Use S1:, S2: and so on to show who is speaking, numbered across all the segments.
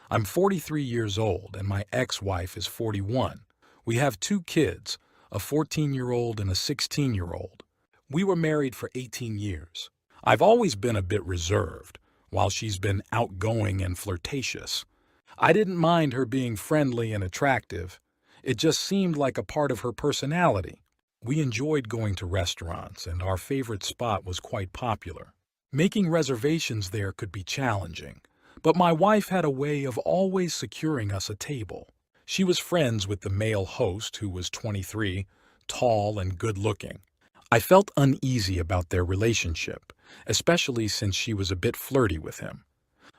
S1: I'm 43 years old and my ex-wife is 41. We have two kids, a 14-year-old and a 16-year-old. We were married for 18 years. I've always been a bit reserved, while she's been outgoing and flirtatious. I didn't mind her being friendly and attractive. It just seemed like a part of her personality. We enjoyed going to restaurants, and our favorite spot was quite popular. Making reservations there could be challenging, but my wife had a way of always securing us a table. She was friends with the male host, who was 23, tall and good-looking. I felt uneasy about their relationship, especially since she was a bit flirty with him.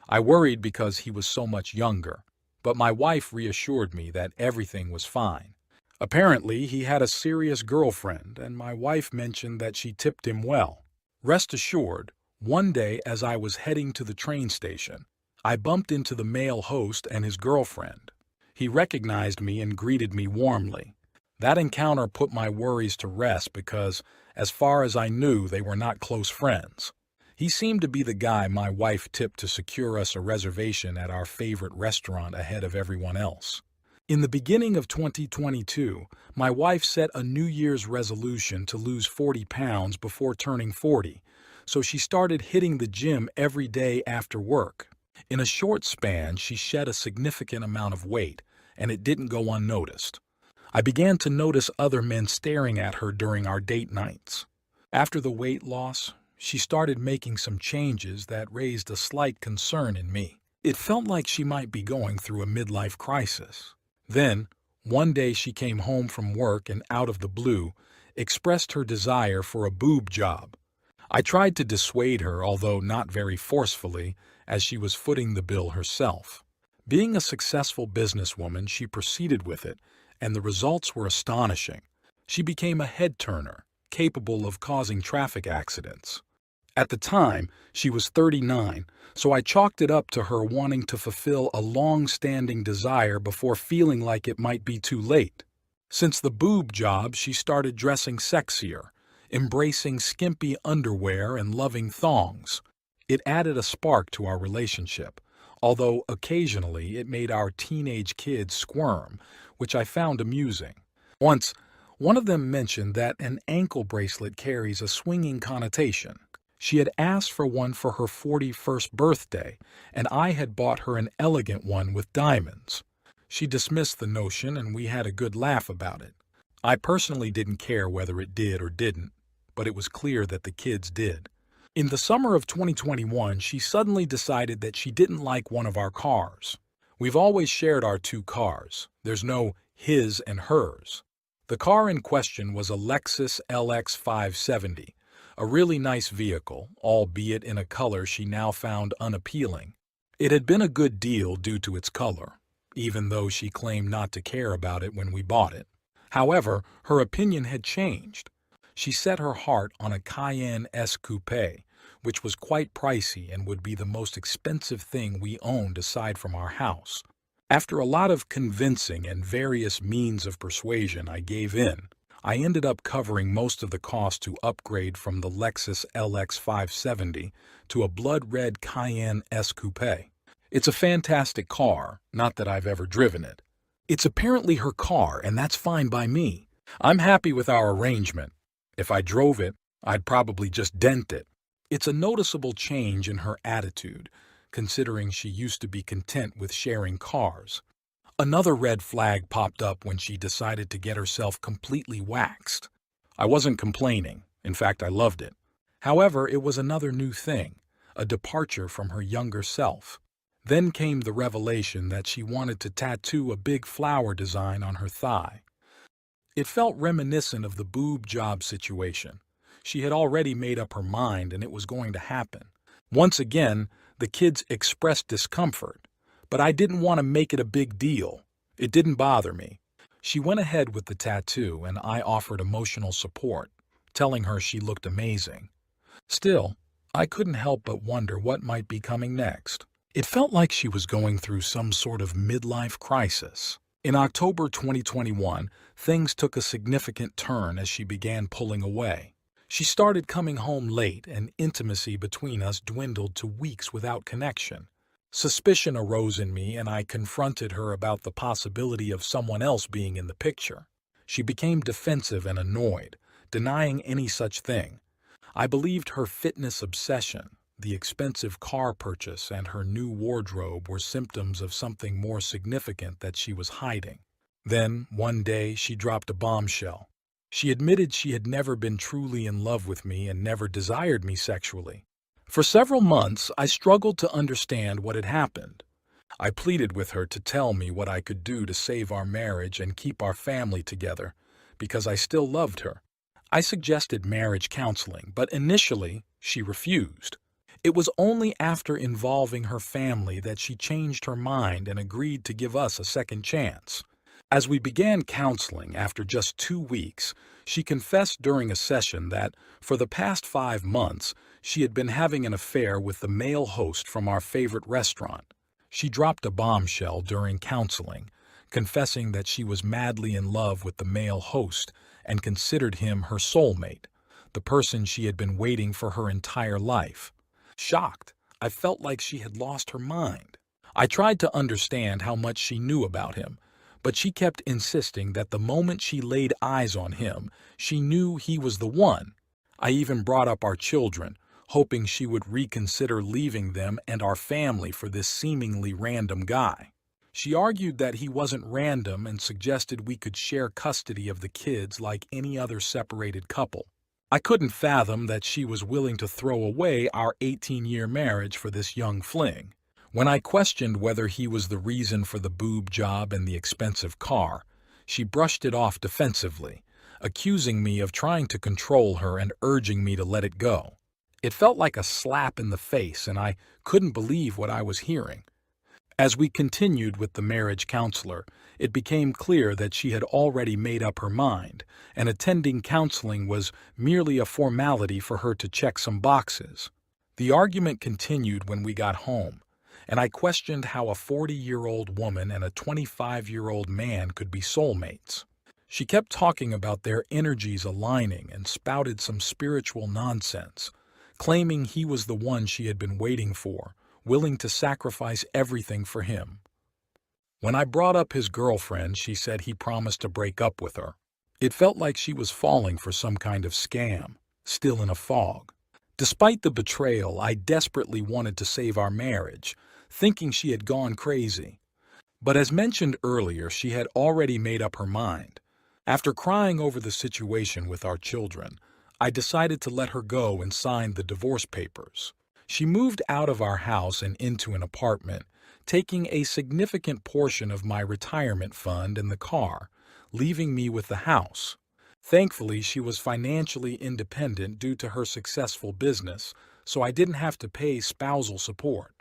S1: I worried because he was so much younger, but my wife reassured me that everything was fine. Apparently, he had a serious girlfriend, and my wife mentioned that she tipped him well. Rest assured, one day as I was heading to the train station, I bumped into the male host and his girlfriend. He recognized me and greeted me warmly. That encounter put my worries to rest because, as far as I knew, they were not close friends. He seemed to be the guy my wife tipped to secure us a reservation at our favorite restaurant ahead of everyone else. In the beginning of 2022, my wife set a New Year's resolution to lose 40 pounds before turning 40, so she started hitting the gym every day after work. In a short span, she shed a significant amount of weight, and it didn't go unnoticed. I began to notice other men staring at her during our date nights. After the weight loss, she started making some changes that raised a slight concern in me. It felt like she might be going through a midlife crisis. Then, one day she came home from work and out of the blue, expressed her desire for a boob job. I tried to dissuade her, although not very forcefully, as she was footing the bill herself. Being a successful businesswoman, she proceeded with it, and the results were astonishing. She became a head-turner, capable of causing traffic accidents. At the time, she was 39, so I chalked it up to her wanting to fulfill a long-standing desire before feeling like it might be too late. Since the boob job, she started dressing sexier, embracing skimpy underwear and loving thongs. It added a spark to our relationship, although occasionally it made our teenage kids squirm, which I found amusing. Once, one of them mentioned that an ankle bracelet carries a swinging connotation. She had asked for one for her 41st birthday, and I had bought her an elegant one with diamonds. She dismissed the notion, and we had a good laugh about it. I personally didn't care whether it did or didn't, but it was clear that the kids did. In the summer of 2021, she suddenly decided that she didn't like one of our cars. We've always shared our two cars. There's no his and hers. The car in question was a Lexus LX 570, a really nice vehicle, albeit in a color she now found unappealing. It had been a good deal due to its color, even though she claimed not to care about it when we bought it. However, her opinion had changed. She set her heart on a Cayenne S Coupe, which was quite pricey and would be the most expensive thing we owned aside from our house. After a lot of convincing and various means of persuasion, I gave in. I ended up covering most of the cost to upgrade from the Lexus LX 570 to a blood red Cayenne S Coupe. It's a fantastic car, not that I've ever driven it. It's apparently her car, and that's fine by me. I'm happy with our arrangement. If I drove it, I'd probably just dent it. It's a noticeable change in her attitude, considering she used to be content with sharing cars. Another red flag popped up when she decided to get herself completely waxed. I wasn't complaining. In fact, I loved it. However, it was another new thing, a departure from her younger self. Then came the revelation that she wanted to tattoo a big flower design on her thigh. It felt reminiscent of the boob job situation. She had already made up her mind and it was going to happen. Once again, the kids expressed discomfort, but I didn't want to make it a big deal. It didn't bother me. She went ahead with the tattoo and I offered emotional support, telling her she looked amazing. Still, I couldn't help but wonder what might be coming next. It felt like she was going through some sort of midlife crisis. In October 2021, things took a significant turn as she began pulling away. She started coming home late and intimacy between us dwindled to weeks without connection. Suspicion arose in me, and I confronted her about the possibility of someone else being in the picture. She became defensive and annoyed, denying any such thing. I believed her fitness obsession, the expensive car purchase, and her new wardrobe were symptoms of something more significant that she was hiding. Then, one day, she dropped a bombshell. She admitted she had never been truly in love with me and never desired me sexually. For several months, I struggled to understand what had happened. I pleaded with her to tell me what I could do to save our marriage and keep our family together, because I still loved her. I suggested marriage counseling, but initially, she refused. It was only after involving her family that she changed her mind and agreed to give us a second chance. As we began counseling after just 2 weeks, she confessed during a session that, for the past 5 months, she had been having an affair with the male host from our favorite restaurant. She dropped a bombshell during counseling, confessing that she was madly in love with the male host and considered him her soulmate, the person she had been waiting for her entire life. Shocked, I felt like she had lost her mind. I tried to understand how much she knew about him, but she kept insisting that the moment she laid eyes on him, she knew he was the one. I even brought up our children, hoping she would reconsider leaving them and our family for this seemingly random guy. She argued that he wasn't random and suggested we could share custody of the kids like any other separated couple. I couldn't fathom that she was willing to throw away our 18-year marriage for this young fling. When I questioned whether he was the reason for the boob job and the expensive car, she brushed it off defensively, accusing me of trying to control her and urging me to let it go. It felt like a slap in the face, and I couldn't believe what I was hearing. As we continued with the marriage counselor, it became clear that she had already made up her mind, and attending counseling was merely a formality for her to check some boxes. The argument continued when we got home, and I questioned how a 40-year-old woman and a 25-year-old man could be soulmates. She kept talking about their energies aligning and spouted some spiritual nonsense, claiming he was the one she had been waiting for, willing to sacrifice everything for him. When I brought up his girlfriend, she said he promised to break up with her. It felt like she was falling for some kind of scam, still in a fog. Despite the betrayal, I desperately wanted to save our marriage, thinking she had gone crazy. But as mentioned earlier, she had already made up her mind. After crying over the situation with our children, I decided to let her go and sign the divorce papers. She moved out of our house and into an apartment, taking a significant portion of my retirement fund and the car, leaving me with the house. Thankfully, she was financially independent due to her successful business, so I didn't have to pay spousal support.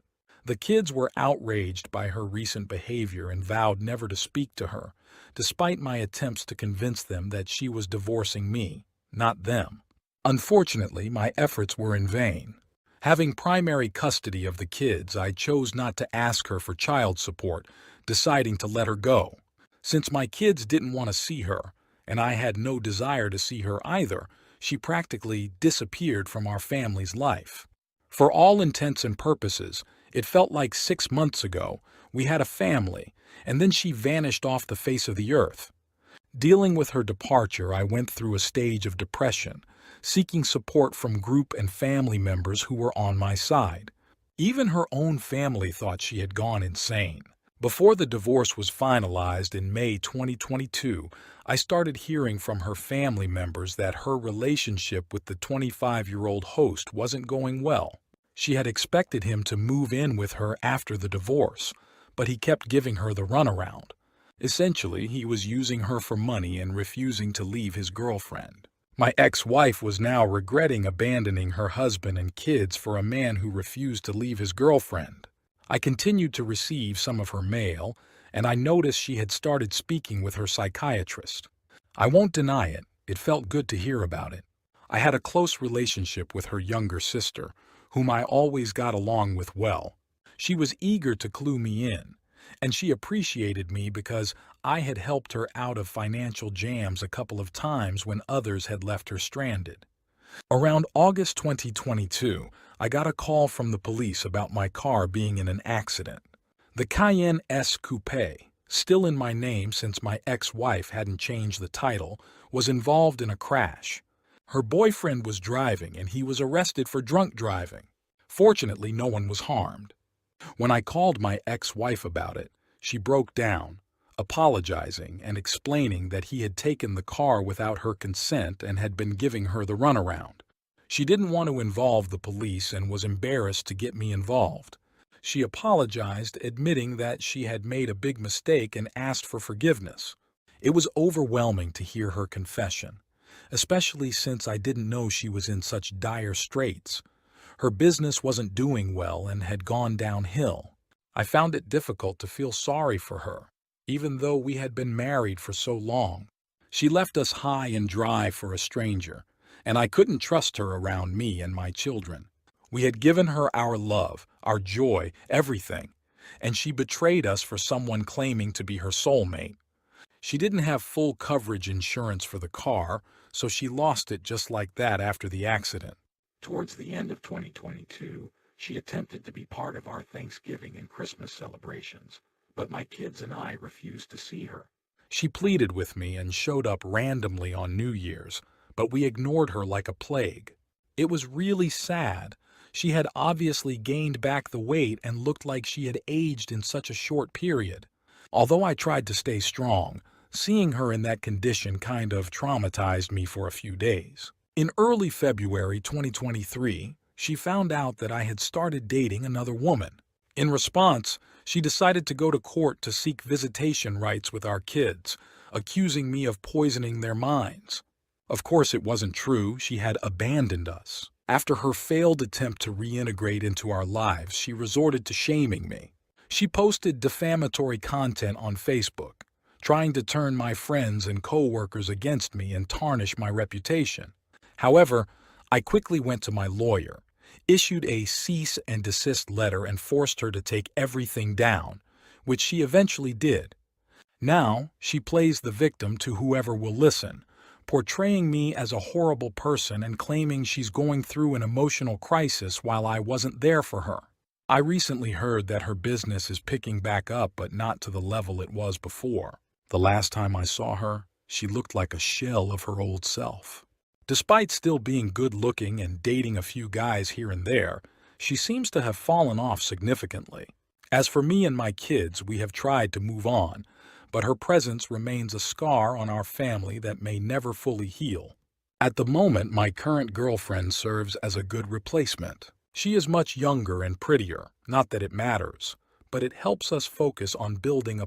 S1: The kids were outraged by her recent behavior and vowed never to speak to her, despite my attempts to convince them that she was divorcing me, not them. Unfortunately, my efforts were in vain. Having primary custody of the kids, I chose not to ask her for child support, deciding to let her go. Since my kids didn't want to see her, and I had no desire to see her either, she practically disappeared from our family's life. For all intents and purposes, it felt like 6 months ago we had a family, and then she vanished off the face of the earth. Dealing with her departure, I went through a stage of depression, seeking support from group and family members who were on my side. Even her own family thought she had gone insane. Before the divorce was finalized in May 2022, I started hearing from her family members that her relationship with the 25-year-old host wasn't going well. She had expected him to move in with her after the divorce, but he kept giving her the runaround. Essentially, he was using her for money and refusing to leave his girlfriend. My ex-wife was now regretting abandoning her husband and kids for a man who refused to leave his girlfriend. I continued to receive some of her mail, and I noticed she had started speaking with her psychiatrist. I won't deny it, it felt good to hear about it. I had a close relationship with her younger sister, whom I always got along with well. She was eager to clue me in, and she appreciated me because I had helped her out of financial jams a couple of times when others had left her stranded. Around August 2022, I got a call from the police about my car being in an accident. The Cayenne S Coupe, still in my name since my ex-wife hadn't changed the title, was involved in a crash. Her boyfriend was driving and he was arrested for drunk driving. Fortunately, no one was harmed. When I called my ex-wife about it, she broke down, apologizing and explaining that he had taken the car without her consent and had been giving her the runaround. She didn't want to involve the police and was embarrassed to get me involved. She apologized, admitting that she had made a big mistake and asked for forgiveness. It was overwhelming to hear her confession, especially since I didn't know she was in such dire straits. Her business wasn't doing well and had gone downhill. I found it difficult to feel sorry for her, even though we had been married for so long. She left us high and dry for a stranger, and I couldn't trust her around me and my children. We had given her our love, our joy, everything, and she betrayed us for someone claiming to be her soulmate. She didn't have full coverage insurance for the car, so she lost it just like that after the accident.
S2: Towards the end of 2022, she attempted to be part of our Thanksgiving and Christmas celebrations, but my kids and I refused to see her.
S1: She pleaded with me and showed up randomly on New Year's, but we ignored her like a plague. It was really sad. She had obviously gained back the weight and looked like she had aged in such a short period. Although I tried to stay strong, seeing her in that condition kind of traumatized me for a few days. In early February 2023, she found out that I had started dating another woman. In response, she decided to go to court to seek visitation rights with our kids, accusing me of poisoning their minds. Of course, it wasn't true. She had abandoned us. After her failed attempt to reintegrate into our lives, she resorted to shaming me. She posted defamatory content on Facebook, trying to turn my friends and co-workers against me and tarnish my reputation. However, I quickly went to my lawyer, issued a cease and desist letter and forced her to take everything down, which she eventually did. Now, she plays the victim to whoever will listen, portraying me as a horrible person and claiming she's going through an emotional crisis while I wasn't there for her. I recently heard that her business is picking back up, but not to the level it was before. The last time I saw her, she looked like a shell of her old self. Despite still being good-looking and dating a few guys here and there, she seems to have fallen off significantly. As for me and my kids, we have tried to move on, but her presence remains a scar on our family that may never fully heal. At the moment, my current girlfriend serves as a good replacement. She is much younger and prettier, not that it matters, but it helps us focus on building a